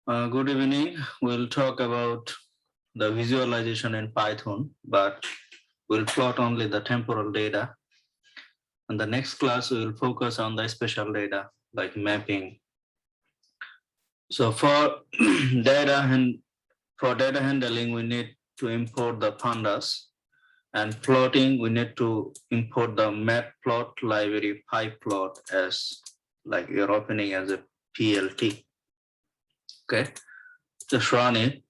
Good evening. We'll talk about the visualization in Python, but we'll plot only the temporal data. In the next class, we will focus on the spatial data like mapping. So for data handling, we need to import the pandas, and plotting, we need to import the matplot library pyplot as like you're opening as a PLT. Okay, just run it.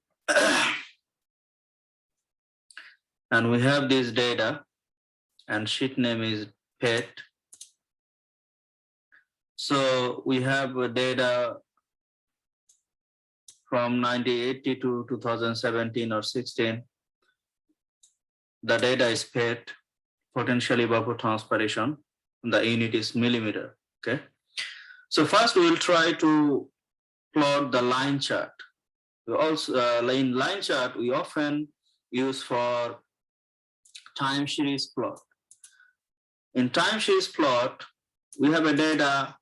And we have this data, and sheet name is pet. So we have data from 1980 to 2017 or 16. The data is pet, potential evapotranspiration. The unit is millimeter. Okay. So first we will try to plot the line chart. We also in line chart we often use for time series plot. In time series plot, we have a data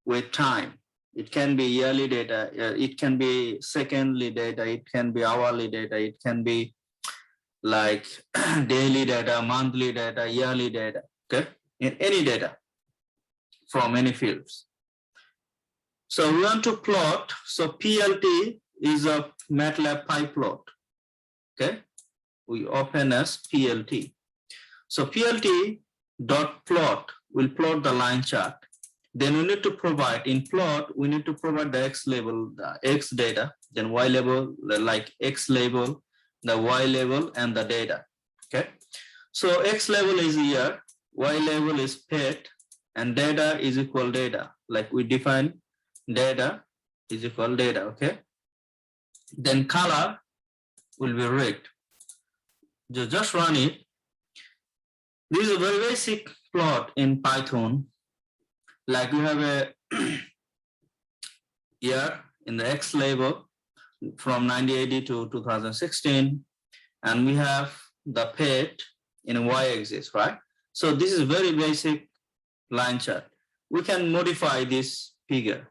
with time. It can be yearly data, it can be secondly data, it can be hourly data, it can be like daily data, monthly data, yearly data, okay? In any data from any fields. So we want to plot, so PLT is a MATLAB pyplot, okay? We open as PLT. So PLT dot plot will plot the line chart. Then we need to provide in plot, we need to provide the X label, the X data, then Y label, like X label, the Y label, and the data. Okay. So X label is year, Y label is pet, and data is equal data. Like we define data is equal data. Okay. Then color will be red. Just run it. This is a very basic plot in Python. Like we have a year in the X label from 1980 to 2016, and we have the pet in Y axis, right? So this is very basic line chart. We can modify this figure.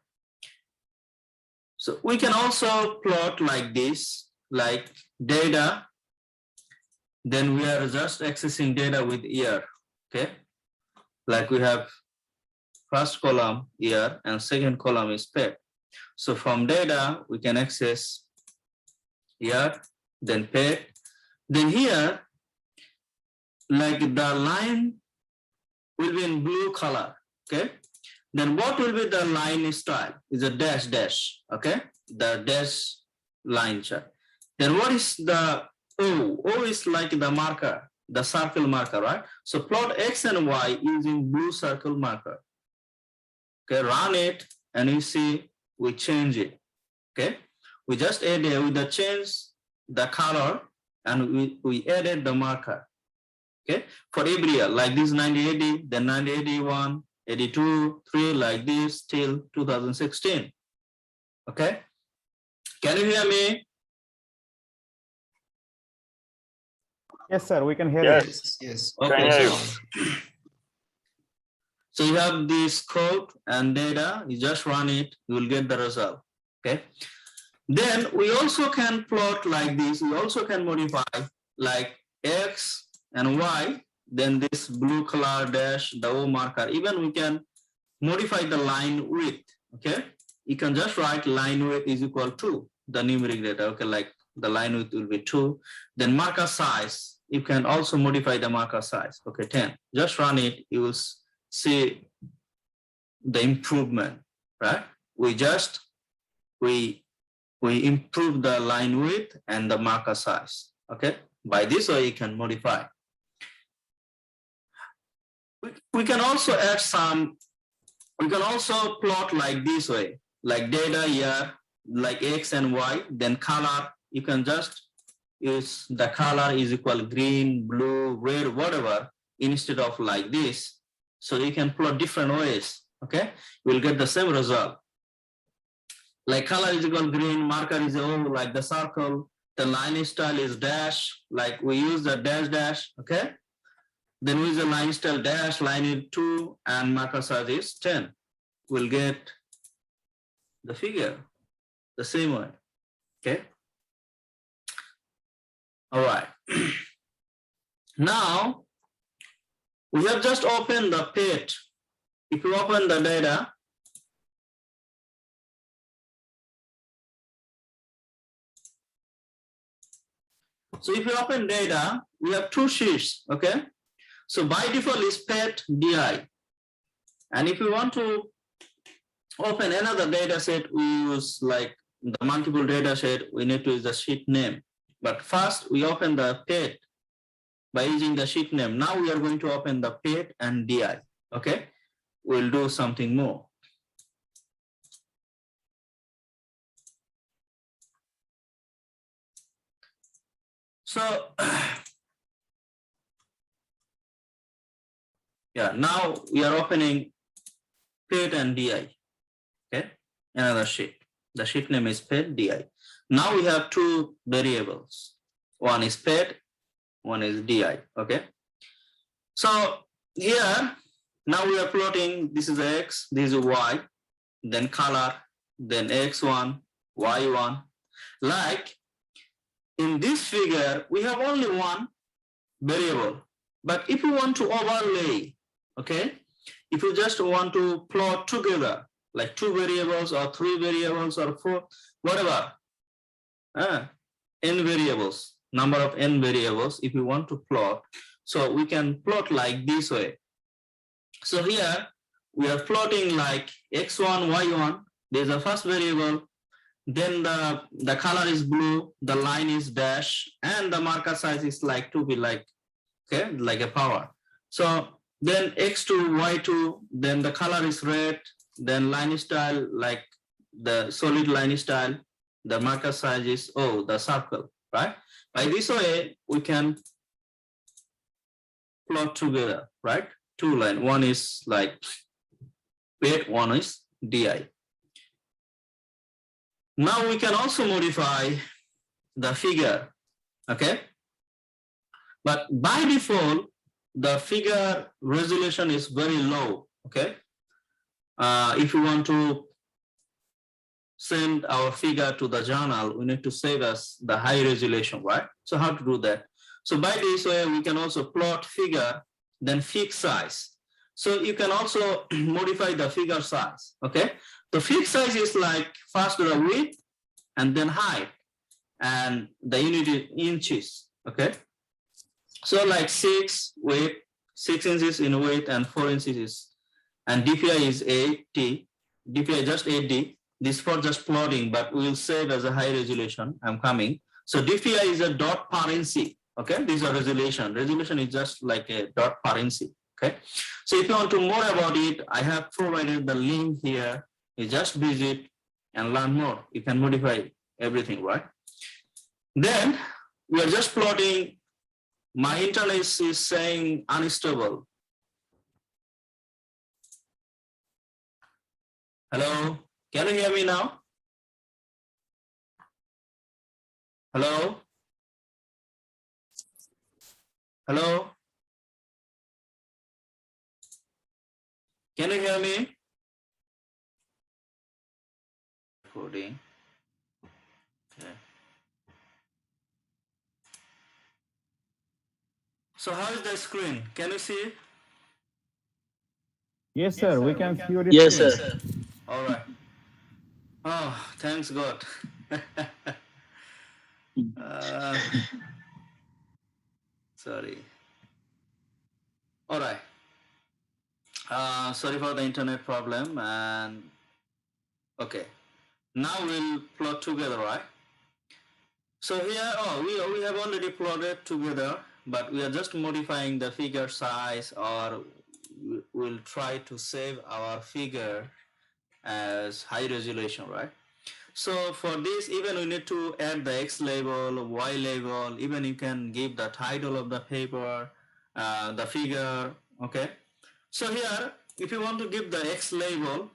So we can also plot like this, like data. Then we are just accessing data with year, okay? Like we have first column year and second column is pet. So from data, we can access year, then pet. Then here, like the line will be in blue color, okay? Then what will be the line style? Is a dash dash, okay? The dash line chart. Then what is the O? O is like the marker, the circle marker, right? So plot X and Y using blue circle marker. Okay, run it and you see we change it. Okay, we just added with the change the color and we added the marker. Okay, for every year, like this 1980, then 1981, 82, 3, like this till 2016. Okay, can you hear me? Yes, sir, we can hear you. Yes. Okay, so you have this code and data, you just run it, you will get the result, okay? Then we also can plot like this, we also can modify like X and Y, then this blue color dash, the O marker, even we can modify the line width, okay? You can just write line width is equal to the numeric data, okay, like the line width will be 2, then marker size, you can also modify the marker size, okay, 10, just run it, you will see the improvement, right? We improve the line width and the marker size, okay? By this way, you can modify. We can also add some, we can also plot like this way, like data here, like X and Y, then color, you can just use the color is equal green, blue, red, whatever, instead of like this. So you can plot different ways, okay? We'll get the same result. Like color is equal green, marker is O, like the circle, the line style is dash, like we use the dash dash, okay? Then we use the line style dash, line is 2, and marker size is 10. We'll get the figure. the same way. Okay. All right. Now we have just opened the page. If you open the data, so if you open data, we have two sheets. Okay. So by default is pet DI. And if you want to open another data set, we use like the multiple data set, we need to use the sheet name. But first we open the pet by using the sheet name. Now we are going to open the pet and DI. Okay, we'll do something more. So yeah, now we are opening pet and DI. Okay, another sheet. The sheet name is pet DI. Now we have two variables. One is pet, one is DI. Okay. So here, now we are plotting, this is X, this is Y, then color, then X1, Y1. Like in this figure, we have only one variable. But if you want to overlay, okay, if you just want to plot together, like two variables or three variables or four, whatever, n variables, number of n variables, if you want to plot, so we can plot like this way. So here we are plotting like x1, y1, there's a first variable, then the color is blue, the line is dash, and the marker size is like to be like, okay, like a power. So then x2, y2, then the color is red, then line style like the solid line style, the marker size is the circle, right? By this way, we can plot together, right? Two lines, one is like pet, one is DI. Now we can also modify the figure, okay? But by default, the figure resolution is very low, okay? If you want to send our figure to the journal, we need to save us the high resolution, right? So how to do that? So by this way, we can also plot figure, then fixed size. So you can also modify the figure size, okay? The fixed size is like first the width and then height, and the unit is inches, okay? So like 6 inches in width and 4 inches is, and DPI is 80, DPI just 80. This for just plotting, but we'll save as a high resolution. I'm coming. So DPI is a dot per inch. Okay, these are resolution. Resolution is just like a dot per inch. Okay. So if you want to more about it, I have provided the link here. You just visit and learn more. You can modify everything, right? Then we are just plotting. My internet is saying unstable. Hello. Can you hear me now? Hello? Hello? Can you hear me? Recording. Okay. So how is the screen? Can you see? Yes, sir. We can see your Yes, screen. sir. All right. Oh, thanks God. Sorry. All right. Sorry for the internet problem. And okay. Now we'll plot together, right? So here, we have already plotted together, but we are just modifying the figure size, or we'll try to save our figure as high resolution, right? So for this, even we need to add the X label, Y label, even you can give the title of the paper, the figure, okay? So here, if you want to give the X label,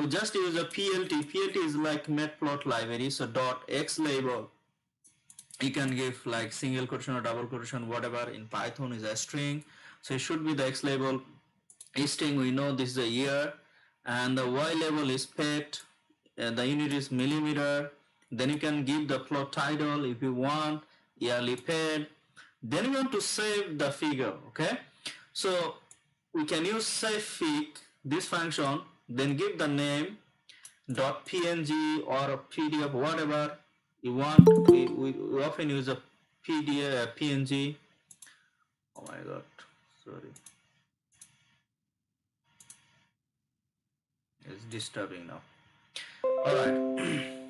we just use a PLT. PLT is like matplot library, so dot X label. You can give like single quotation or double quotation, whatever. In Python is a string, so it should be the X label. A string, we know this is a year, and the Y label is pet. the unit is millimeter. Then you can give the plot title if you want, yearly paid. Then you want to save the figure, okay? So we can use save fig, this function, then give the name .png or PDF, whatever you want. We often use a PDF, PNG. Oh my God, sorry. It's disturbing now. All right.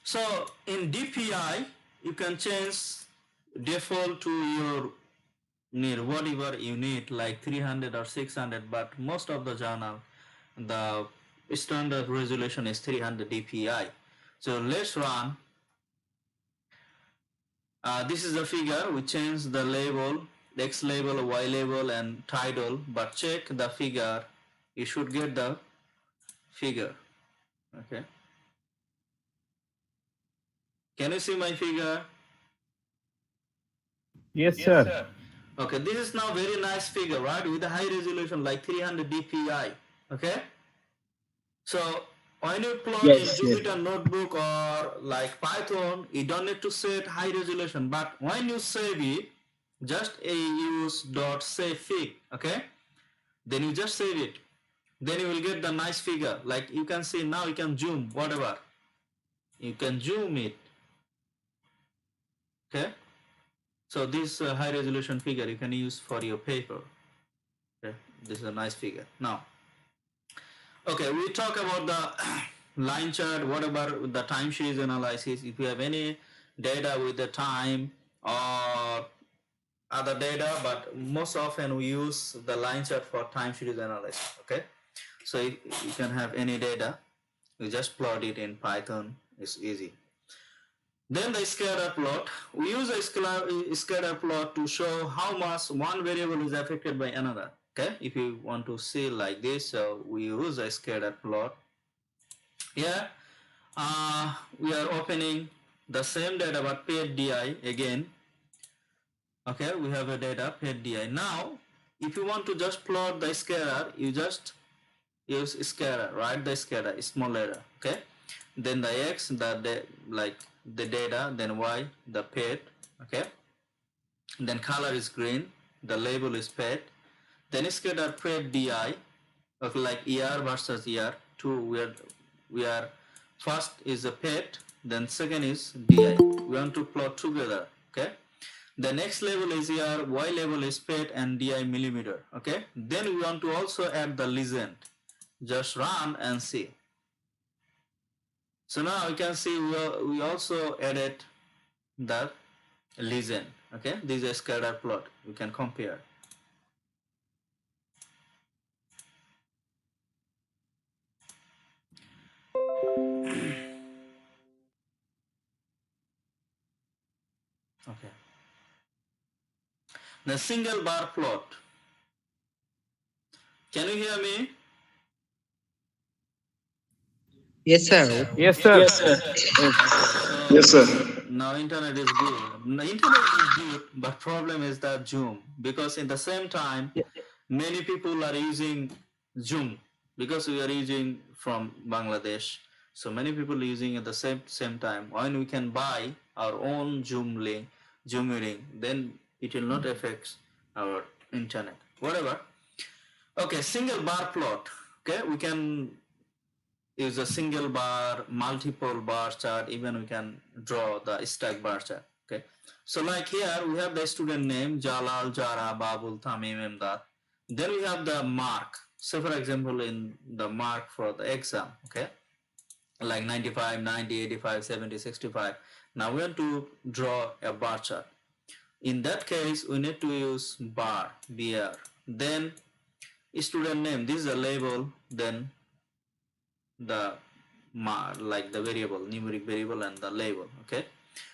So in DPI, you can change default to your need, whatever you need, like 300 or 600, but most of the journal, the standard resolution is 300 DPI. So let's run. This is the figure. We change the label, X label, Y label, and title, but check the figure. You should get the figure. Okay. Can you see my figure? Yes, sir. Okay, this is now very nice figure, right? With a high resolution like 300 DPI. Okay. So when you plot in Jupyter Notebook or like Python, you don't need to set high resolution. But when you save it, just use .savefig. Okay. Then you just save it. Then you will get the nice figure. Like you can see now, you can zoom whatever. You can zoom it. Okay. So this high resolution figure you can use for your paper. Okay. This is a nice figure. Now, okay, we talk about the line chart. What about the time series analysis? If you have any data with the time or other data, but most often we use the line chart for time series analysis. Okay, so if you can have any data, you just plot it in Python. It's easy. Then the scatter plot. We use a scatter plot to show how much one variable is affected by another. Okay, if you want to see like this, so we use a scatter plot. Here, we are opening the same data but paid DI again. Okay, we have a data paid DI. Now, if you want to just plot the scatter, you just use scatter, right? The scatter, small letter. Okay, then the X, like the data, then Y, the paid. Okay, then color is green, the label is paid. Then scatter paid DI, okay, like ER versus ER. Two, we are first is a paid, then second is DI. We want to plot together. Okay. The next level is ER, Y level is paid, and DI millimeter. Okay. Then we want to also add the legend. Just run and see. So now you can see we also added the legend. Okay, this is a scatter plot. We can compare. Okay. The single bar plot. Can you hear me? Yes, sir. Yes, sir. Yes, sir. Now internet is good. The internet is good, but problem is that Zoom, because in the same time, many people are using Zoom because we are using from Bangladesh. So many people are using at the same time. When we can buy our own Zoom link, Zoom link, then it will not affect our internet. Whatever. Okay, single bar plot. Okay, we can use a single bar, multiple bar chart, even we can draw the stack bar chart. Okay, so like here we have the student name Jalal, Jara, Babul, Tamim, Emdad. Then we have the mark. So for example, in the mark for the exam, okay, like 95, 90, 85, 70, 65. Now we want to draw a bar chart. In that case, we need to use bar, BR. Then student name, this is a label, then the like the variable, numeric variable, and the label. Okay,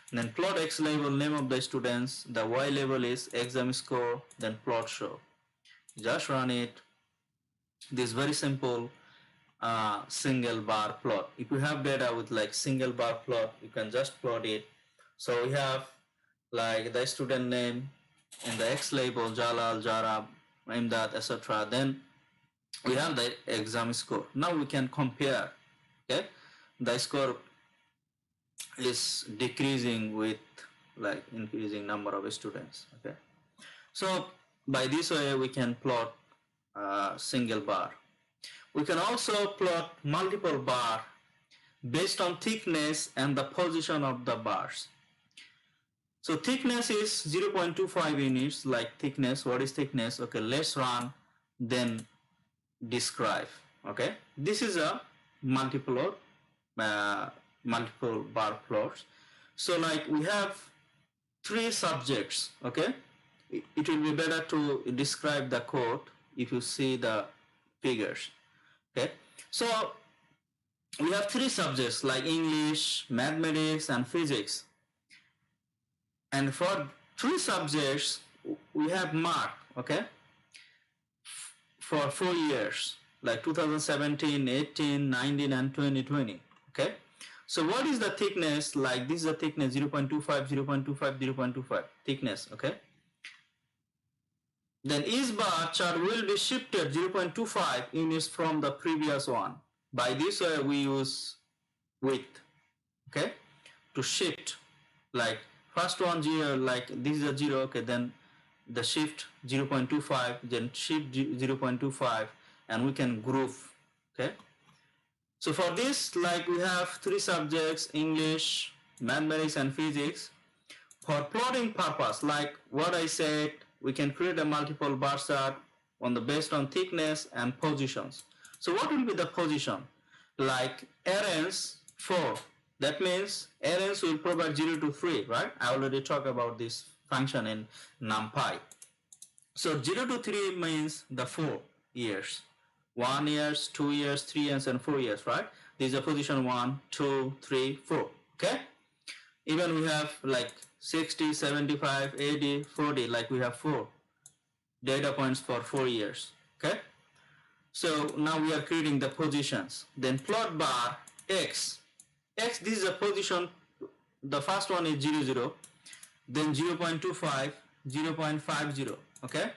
and then plot X label, name of the students, the Y label is exam score, then plot show. Just run it. This very simple single bar plot. If you have data with like single bar plot, you can just plot it. So we have like the student name in the X label, Jalal, Jara, Imdad, etc. Then we have the exam score. Now we can compare. Okay, the score is decreasing with like increasing number of students. Okay, so by this way we can plot a single bar. We can also plot multiple bar based on thickness and the position of the bars. So thickness is 0.25 units, like thickness. What is thickness? Okay, let's run, then describe. Okay, this is a multiple bar plots. So like we have 3 subjects. Okay, it will be better to describe the code if you see the figures. Okay, so we have 3 subjects like English, mathematics, and physics. And for 3 subjects, we have mark, okay, for 4 years, like 2017, 18, 19, and 2020, okay. So what is the thickness? Like this is the thickness 0.25, 0.25, 0.25 thickness, okay. Then each bar chart will be shifted 0.25 units from the previous one. By this way, we use width, okay, to shift. Like first one 0, like this is a 0, okay, then the shift 0.25, then shift 0.25, and we can group, okay. So for this, like we have 3 subjects, English, mathematics, and physics. For plotting purpose, like what I said, we can create a multiple bar chart on the based on thickness and positions. So what will be the position? Like arrays 4. That means arrays will provide 0 to 3, right? I already talked about this function in NumPy. So 0 to 3 means the 4 years. 1 years, 2 years, 3 years, and 4 years, right? This is a position 1, 2, 3, 4, okay? Even we have like 60, 75, 80, 40, like we have 4 data points for 4 years, okay? So now we are creating the positions. Then plot bar X. X, this is a position, the first one is 0, 0, then 0.25, 0.50, okay?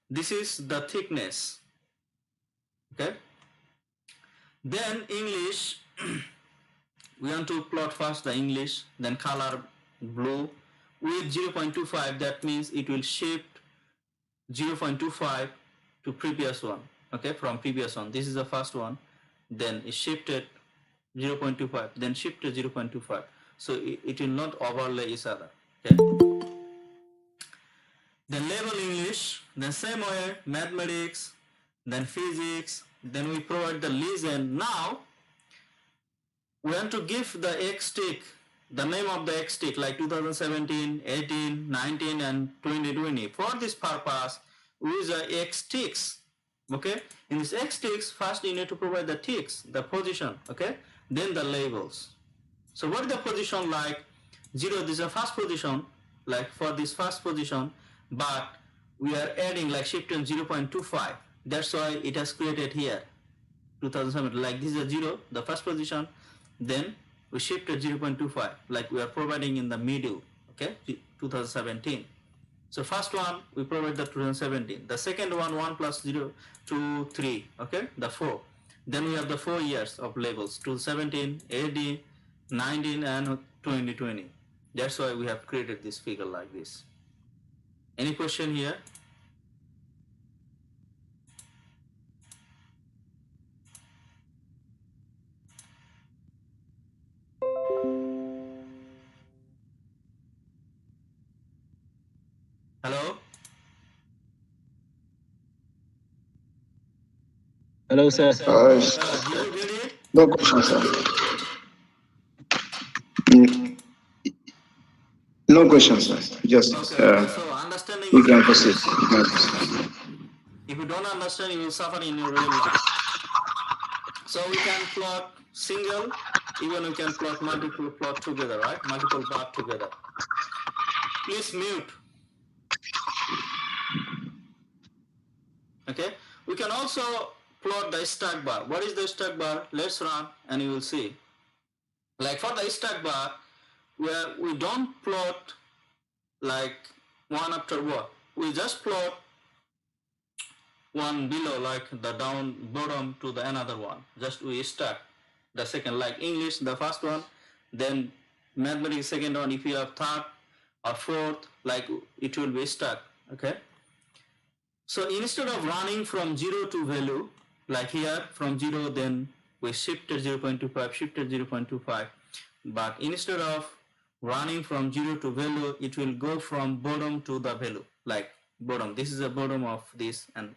This is the thickness, okay? Then English, we want to plot first the English, then color blue with 0.25. That means it will shift 0.25 to previous one, okay, from previous one. This is the first one, then it shifted 0.25, then shifted 0.25. So it will not overlay each other, okay. Then label English, then same way mathematics, then physics, then we provide the legend. Now we want to give the X tick, the name of the X tick, like 2017, 18, 19, and 2020. For this purpose, we use the X ticks, okay. In this X ticks, first you need to provide the ticks, the position, okay, then the labels. So what is the position? Like 0, this is the first position, like for this first position, but we are adding like shifting 0.25. That's why it has created here 2007. Like this is a 0, the first position, then we shifted 0.25, like we are providing in the middle, okay, 2017. So first one we provide the 2017. The second one 1 plus 0, 2, 3, okay, the 4. Then we have the 4 years of labels, 2017, 18, 19, and 2020. That's why we have created this figure like this. Any question here? Hello? Hello, sir. Did you get it? No question, sir. Mm, No question, sir. Just Okay, so understanding you is can the proceed. key. You can proceed. If you don't understand, you will suffer in your real life. So we can plot single, even we can plot multiple plot together, right? Multiple bar together. Please mute. Okay. We can also plot the stack bar. What is the stack bar? Let's run and you will see. Like for the stack bar, where we don't plot like one after one. We just plot one below, like the down bottom to the another one. Just we start the second, like English, the first one, then mathematics second one. If you have third or fourth, like it will be stuck. Okay. So instead of running from 0 to value, like here from 0, then we shifted 0.25, shifted 0.25. But instead of running from 0 to value, it will go from bottom to the value, like bottom. This is the bottom of this, and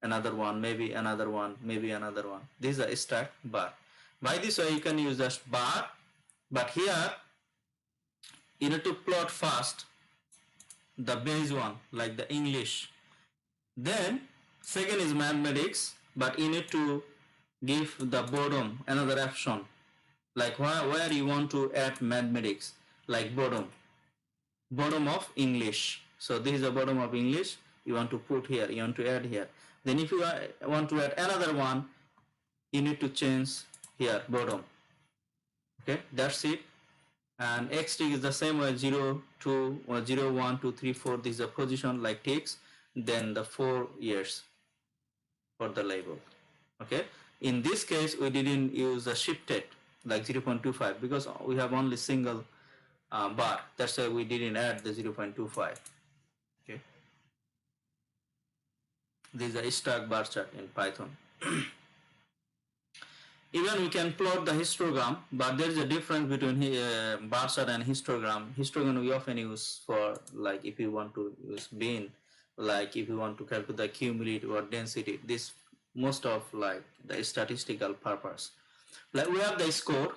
another one, maybe another one, maybe another one. This is a stack bar. By this way, you can use just bar, but here you need to plot first the base one, like the English. Then second is mathematics, but you need to give the bottom another option, like where you want to add mathematics, like bottom of English. So this is the bottom of English. You want to put here, you want to add here. Then if you want to add another one, you need to change here bottom. Okay, that's it. And X tick is the same way, 0, 2, or 0, 1, 2, 3, 4. This is a position like ticks. Then the 4 years for the label. Okay. In this case, we didn't use a shifted like 0.25 because we have only single bar. That's why we didn't add the 0.25. Okay. This is a stack bar chart in Python. Even we can plot the histogram, but there is a difference between bar chart and histogram. Histogram we often use for, like, if you want to use bin, like if you want to calculate the cumulative or density. This most of like the statistical purpose. Like we have the score,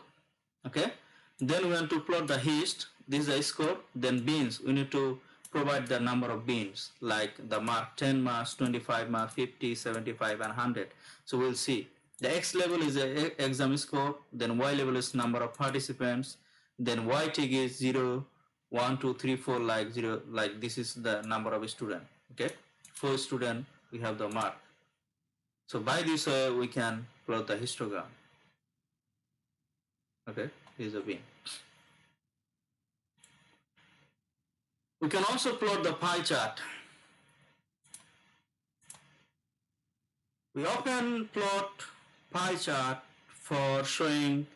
okay. Then we want to plot the hist. This is the score. Then bins. We need to provide the number of bins, like the mark 10 marks, 25 marks, 50, 75, and 100. So we'll see. The X level is the exam score, then Y level is number of participants, then Y tick is 0, 1, 2, 3, 4, like 0, like this is the number of student. Okay, for student we have the mark. So by this way we can plot the histogram. Okay, here's a bin. We can also plot the pie chart. We often plot pie chart for showing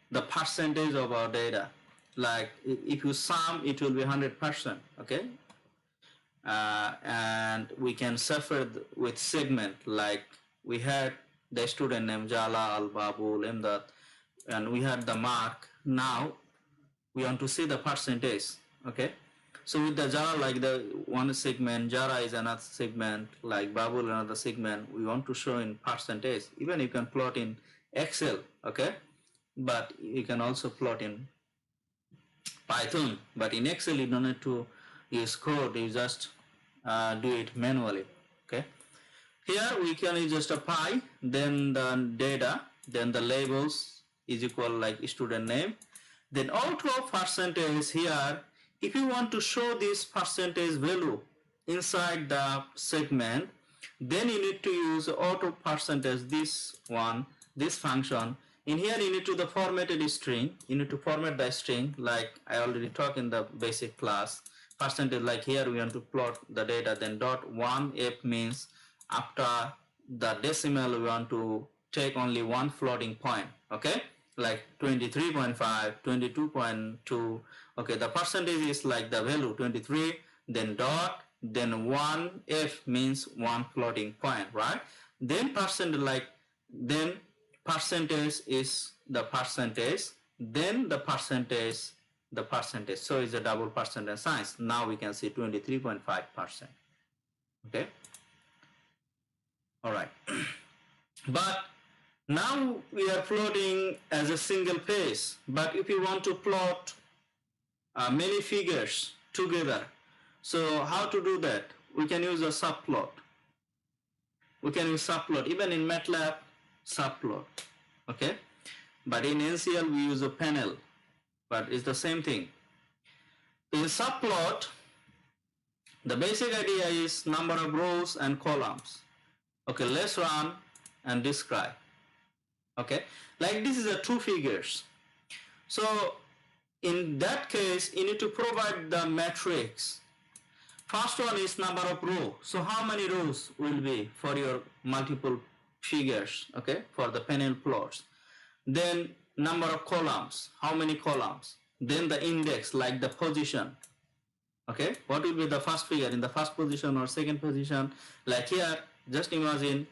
the percentage of our data. Like if you sum, it will be 100%. Okay, and we can suffer with segment. Like we had the student name Jalal, Babul, Imdad, and we had the mark. Now we want to see the percentage. Okay, so with the Jara, like the one segment, Jara is another segment, like Babul another segment, we want to show in percentage. Even you can plot in Excel, okay, but you can also plot in Python. But in Excel you don't need to use code, you just do it manually. Okay, here we can use just a pie, then the data, then the labels is equal like student name, then auto percentage. Here if you want to show this percentage value inside the segment, then you need to use auto percentage, this one, this function. In here you need to the formatted string, you need to format the string like I already talked in the basic class. Percentage, like here we want to plot the data, then dot 1f means after the decimal we want to take only one floating point. Okay, like 23.5, 22.2. Okay, the percentage is like the value 23, then dot, then 1f means one floating point, right? Then percentage, like then percentage is the percentage, then the percentage, the percentage. So it's a double percentage signs. Now we can see 23.5%. Okay. All right. But now we are plotting as a single page. But if you want to plot many figures together, so how to do that? We can use a subplot. We can use subplot. Even in MATLAB, subplot. Okay. But in NCL we use a panel. But it's the same thing. In subplot, the basic idea is number of rows and columns. Okay, let's run and describe. Okay, like this is a two figures. So in that case, you need to provide the matrix. First one is number of row. So how many rows will be for your multiple figures, okay, for the panel plots. Then number of columns, how many columns. Then the index, like the position, okay, what will be the first figure in the first position or second position. Like here, just imagine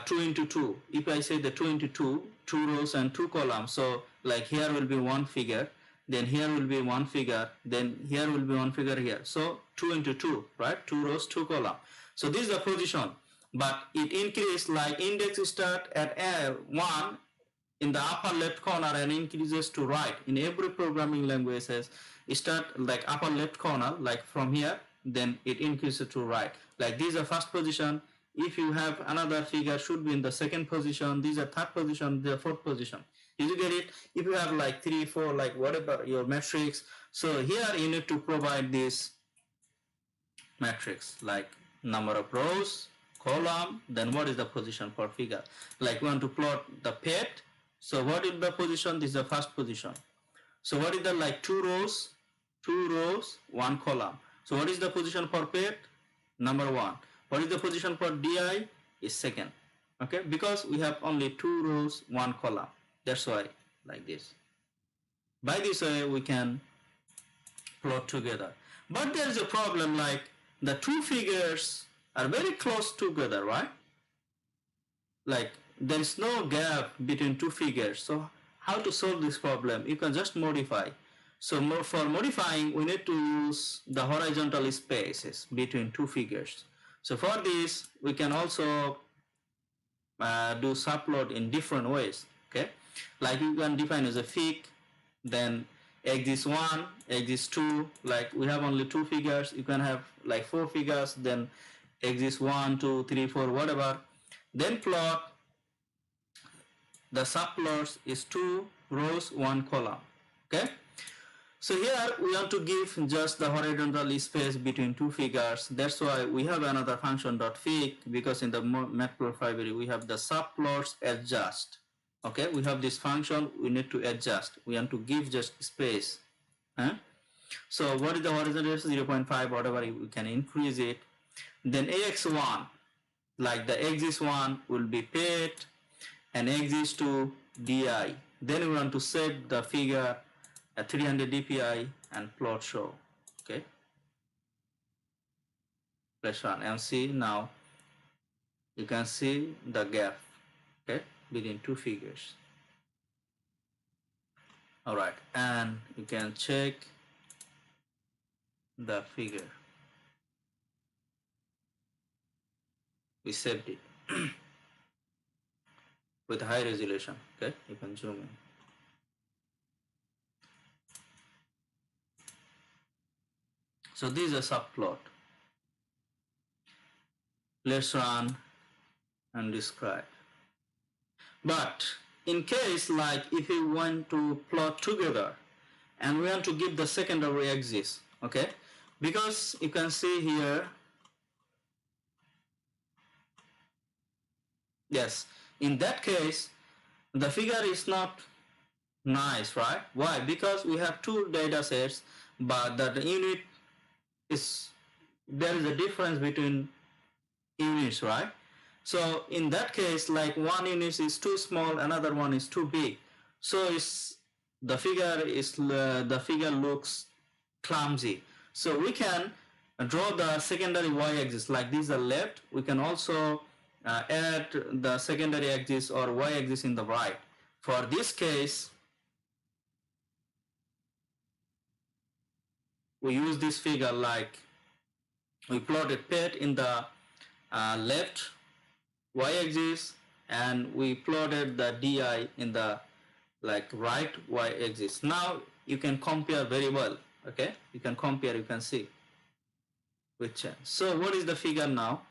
2 into 2. If I say the 2 into 2, 2 rows and 2 columns, so like here will be one figure, then here will be one figure, then here will be one figure here. So 2 into 2, right? 2 rows, 2 columns. So this is the position, but it increases, like index start at 1 in the upper left corner and increases to right. In every programming language says start like upper left corner, like from here, then it increases to right. Like this is the first position. If you have another figure, should be in the second position. These are third position, the fourth position. Did you get it? If you have like 3, 4, like whatever your matrix, so here you need to provide this matrix, like number of rows, column, then what is the position per figure. Like we want to plot the pet. So what is the position? This is the first position. So what is the, like 2 rows, 1 column. So what is the position for pet? Number 1. What is the position for DI? Is second. Okay, because we have only 2 rows, 1 column. That's why like this. By this way we can plot together. But there is a problem, like the 2 figures are very close together, right? Like there is no gap between 2 figures. So how to solve this problem? You can just modify. So for modifying, we need to use the horizontal spaces between 2 figures. So for this, we can also do subplot in different ways. Okay, like you can define as a fig, then axis 1, axis 2. Like we have only 2 figures. You can have like 4 figures. Then axis 1, 2, 3, 4, whatever. Then plot. The subplots is 2 rows, 1 column. Okay. So here we want to give just the horizontal space between 2 figures. That's why we have another function .fig, because in the matplotlib we have the subplots adjust. Okay, we have this function, we need to adjust. We want to give just space. So what is the horizontal? 0.5, whatever, we can increase it. Then AX1, like the axis 1 will be pet and axis 2 DI. Then we want to set the figure at 300 dpi and plot show. Okay, let's run and see. Now you can see the gap, okay, between 2 figures. All right, and you can check the figure. We saved it with high resolution. Okay, you can zoom in. So this is a subplot. Let's run and describe. But in case, like if you want to plot together and we want to give the secondary axis, okay, because you can see here, yes, in that case the figure is not nice, right? Why? Because we have 2 data sets, but the unit is, there is a difference between units, right? So in that case, like one unit is too small, another one is too big. So the figure looks clumsy. So we can draw the secondary y-axis, like this is the left. We can also add the secondary axis or y-axis in the right. For this case, we use this figure, like we plotted pet in the left y-axis and we plotted the DI in the like right y-axis. Now you can compare very well. Okay, you can compare, you can see with change. So what is the figure now?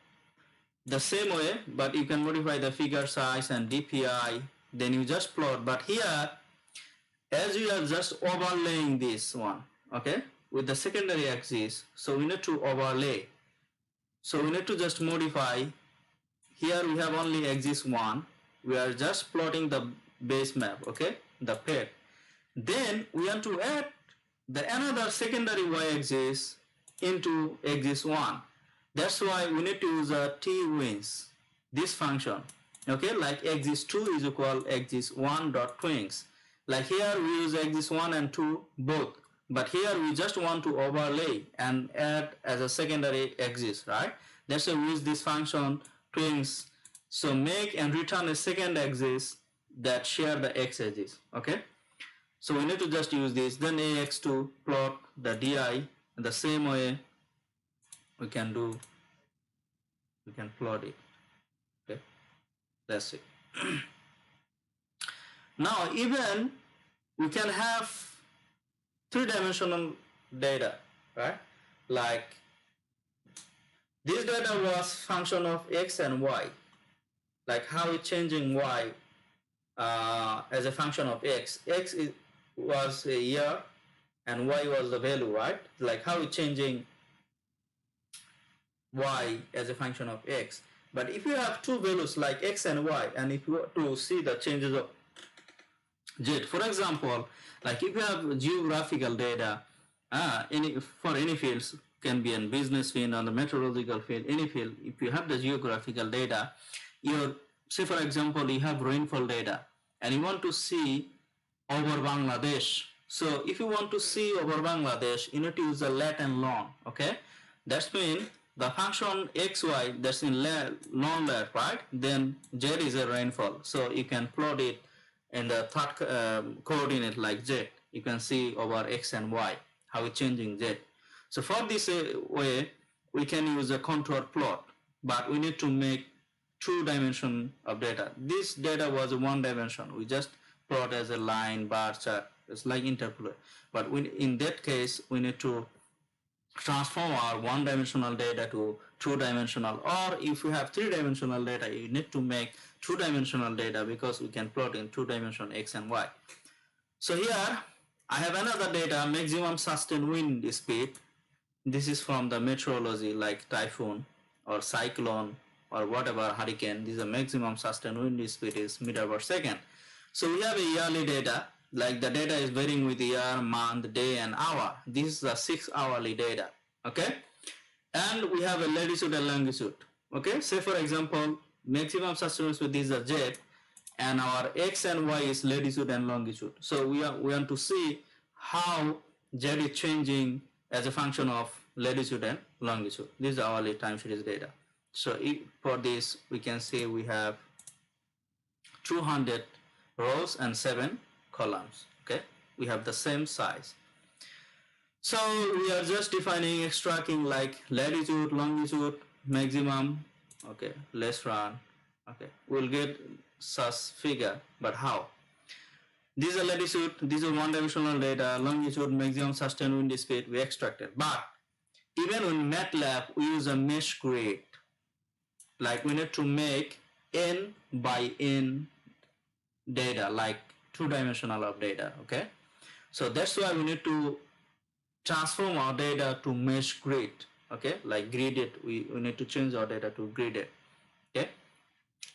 The same way, but you can modify the figure size and DPI, then you just plot. But here, as you are just overlaying this one, okay, with the secondary axis, so we need to overlay. So we need to just modify. Here we have only axis 1. We are just plotting the base map, okay, the pet. Then we want to add the another secondary y-axis into axis 1. That's why we need to use a t wings, this function. Okay, like axis 2 is equal axis 1 dot twins. Like here we use axis 1 and 2 both, but here we just want to overlay and add as a secondary axis, right? That's why we use this function twins. So make and return a second axis that share the x-axis. Okay, so we need to just use this. Then ax to plot the di in the same way we can do. We can plot it. Okay, that's it. Now even we can have three-dimensional data, right? Like this data was function of x and y. Like how it's changing y as a function of x. Was a year and y was the value, right? Like how it's changing y as a function of x. But if you have two values like x and y, and if you want to see the changes of z, for example, like if you have geographical data, for any fields, can be in business field, on the meteorological field, any field, if you have the geographical data, say for example, you have rainfall data, and you want to see over Bangladesh. So if you want to see over Bangladesh, you need to use the lat and long, okay? That's mean the function xy that's in long lat, right? Then z is a rainfall. So you can plot it in the third coordinate like z. You can see over x and y, how it's changing z. So for this way, we can use a contour plot, but we need to make 2 dimension of data. This data was a 1 dimension. We just plot as a line, bar chart. It's like interpolate. But in that case, we need to transform our 1-dimensional data to 2-dimensional. Or if you have 3-dimensional data, you need to make 2-dimensional data because we can plot in 2 dimension x and y. So here I have another data, maximum sustained wind speed. This is from the meteorology, like typhoon or cyclone or whatever, hurricane. This is a maximum sustained wind speed is meter per second. So we have a yearly data, like the data is varying with year, month, day, and hour. This is a 6 hourly data, okay? And we have a latitude and longitude, okay? Say for example, maximum sustained speed, this is a z, and our x and y is latitude and longitude. So we want to see how z is changing as a function of latitude and longitude. This is hourly time series data. So for this, we can say we have 200 rows and 7 columns. Okay, we have the same size. So we are just defining, extracting like latitude, longitude, maximum. Okay, let's run. Okay, we'll get such figure, but how? This is a latitude, this is 1-dimensional data, longitude, maximum sustained wind speed we extracted. But even in MATLAB, we use a mesh grid. Like we need to make n by n data, like 2-dimensional of data, okay? So that's why we need to transform our data to mesh grid, okay? Like gridded, we need to change our data to gridded, okay?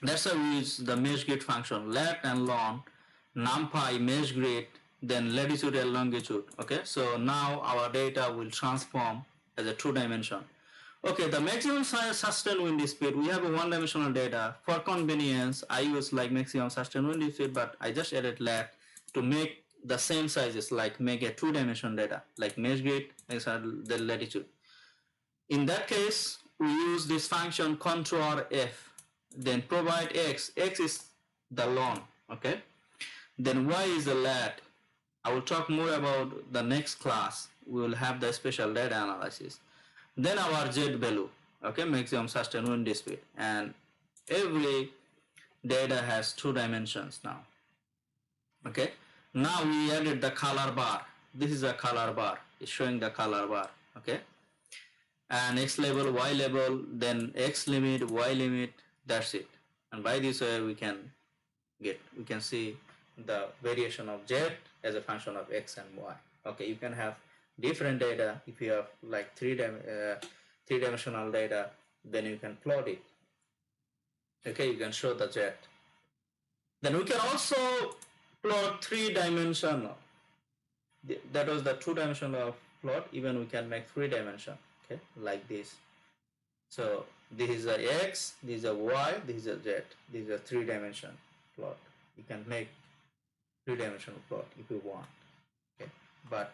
That's why we use the mesh grid function, lat and long, numpy mesh grid, then latitude and longitude, okay? So now our data will transform as a 2-dimension. Okay, the maximum sustained wind speed, we have a 1-dimensional data. For convenience, I use like maximum sustained wind speed, but I just added lat to make the same sizes, like make a 2-dimension data, like mesh grid, the latitude. In that case, we use this function contour f, then provide x is the long, okay? Then y is the lat. I will talk more about the next class. We will have the special data analysis. Then our z value, okay, maximum sustained wind speed, and every data has 2 dimensions now. Okay, now we added the color bar. This is a color bar, it's showing the color bar, okay, and x level, y level, then x limit, y limit, that's it. And by this way we can see the variation of z as a function of x and y. Okay, you can have different data. If you have like 3-dimensional data, then you can plot it. Okay, you can show the z. Then we can also plot 3-dimensional. That was the 2-dimensional plot. Even we can make 3-dimension. okay, like this. So this is a X, this is a Y, this is a Z. This is a 3-dimension plot. You can make 3-dimensional plot if you want, okay, but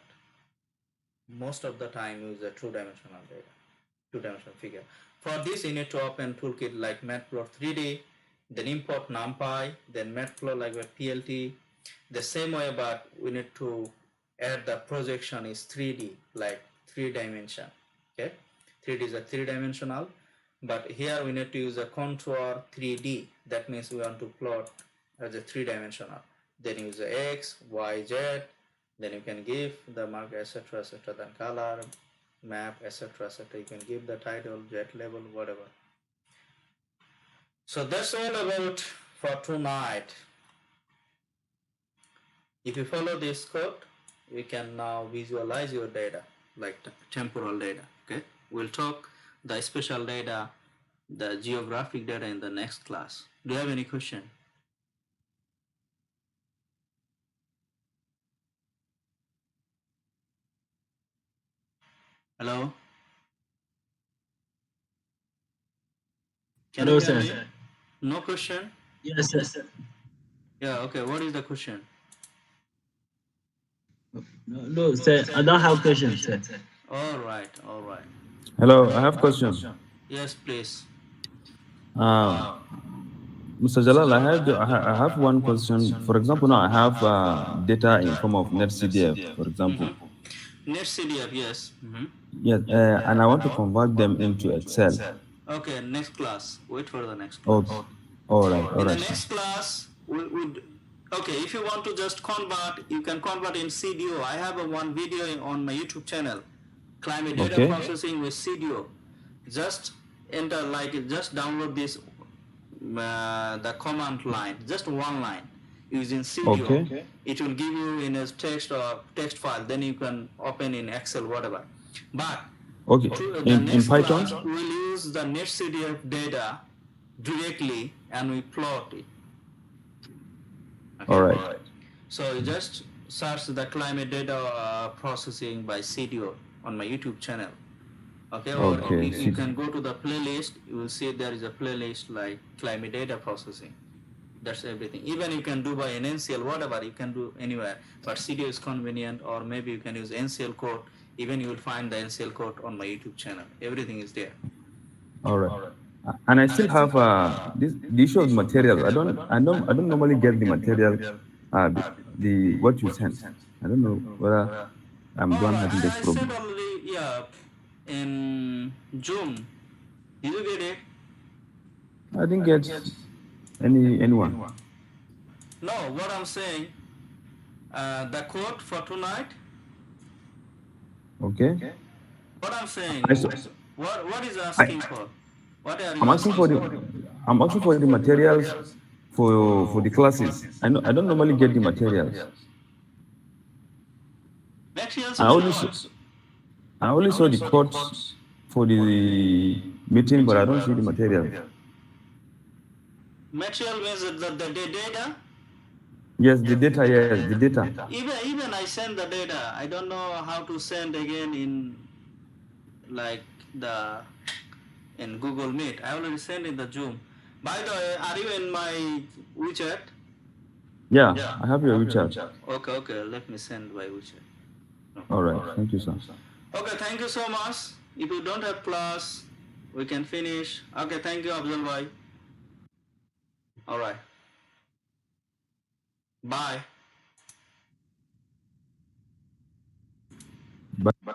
most of the time use a 2-dimensional data, 2-dimensional figure. For this, you need to open toolkit like Matplotlib 3D, then import NumPy, then Matplotlib like a PLT. The same way, but we need to add the projection is 3D, like 3-dimension. Okay, 3D is a 3-dimensional, but here we need to use a contour 3D. That means we want to plot as a 3-dimensional. Then use a X, Y, Z. Then you can give the mark, etc., etc. Then color, map, etc., etc. You can give the title, jet level, whatever. So that's all about for tonight. If you follow this code, we can now visualize your data, like temporal data. Okay, we'll talk the spatial data, the geographic data in the next class. Do you have any question? Hello? Can Hello, you hear sir. me? No question? Yes, sir. Yeah, okay. What is the question? No, sir. I don't have questions, sir. All right, all right. Hello, I have questions. Yes, please. Mr. Jalal, I have one question. For example, now I have data in form of NetCDF, for example. NetCDF, yes. Yes, and I want to convert them into Excel. Okay, next class. Wait for the next Oh, class. all right, In the sir. next class, we would. Okay, if you want to just convert, you can convert in CDO. I have one video on my YouTube channel, climate data Okay. processing with CDO. Just enter, like, just download this, the command line, just one line using CDO. Okay. It will give you in a text or text file. Then you can open in Excel, whatever. But Okay. the In next Python? class, we'll use the NetCDF data directly and we plot it. Okay? All right. So you just search the climate data processing by CDO on my YouTube channel. Okay, or Okay, you can go to the playlist. You will see there is a playlist like climate data processing. That's everything. Even you can do by an NCL, whatever you can do anywhere. But CDO is convenient, or maybe you can use NCL code. Even you will find the NCL code on my YouTube channel. Everything is there. All right. And I still have the issue of material. I don't normally get the material, what you sent. I don't know whether I'm All the one right, having this I problem. said already, yeah, in June. Did you get it? I didn't get anyone. No, what I'm saying, the code for tonight. Okay. What I'm saying, I saw, what is asking for? What are you I'm asking for the materials for the classes. I don't normally get the materials. Materials I only saw, means I only saw the codes for the meeting, but I don't see the materials. material means the data. Yes, the data. Yes, the data. Even I send the data. I don't know how to send again in like in Google Meet. I already sent in the Zoom. By the way, are you in my WeChat? Yeah, I have your WeChat. Okay. Let me send by WeChat. All right. Thank you, sir. Okay, thank you so much. If you don't have class, we can finish. Okay, thank you, Abdul Bhai. All right. Bye. Bye.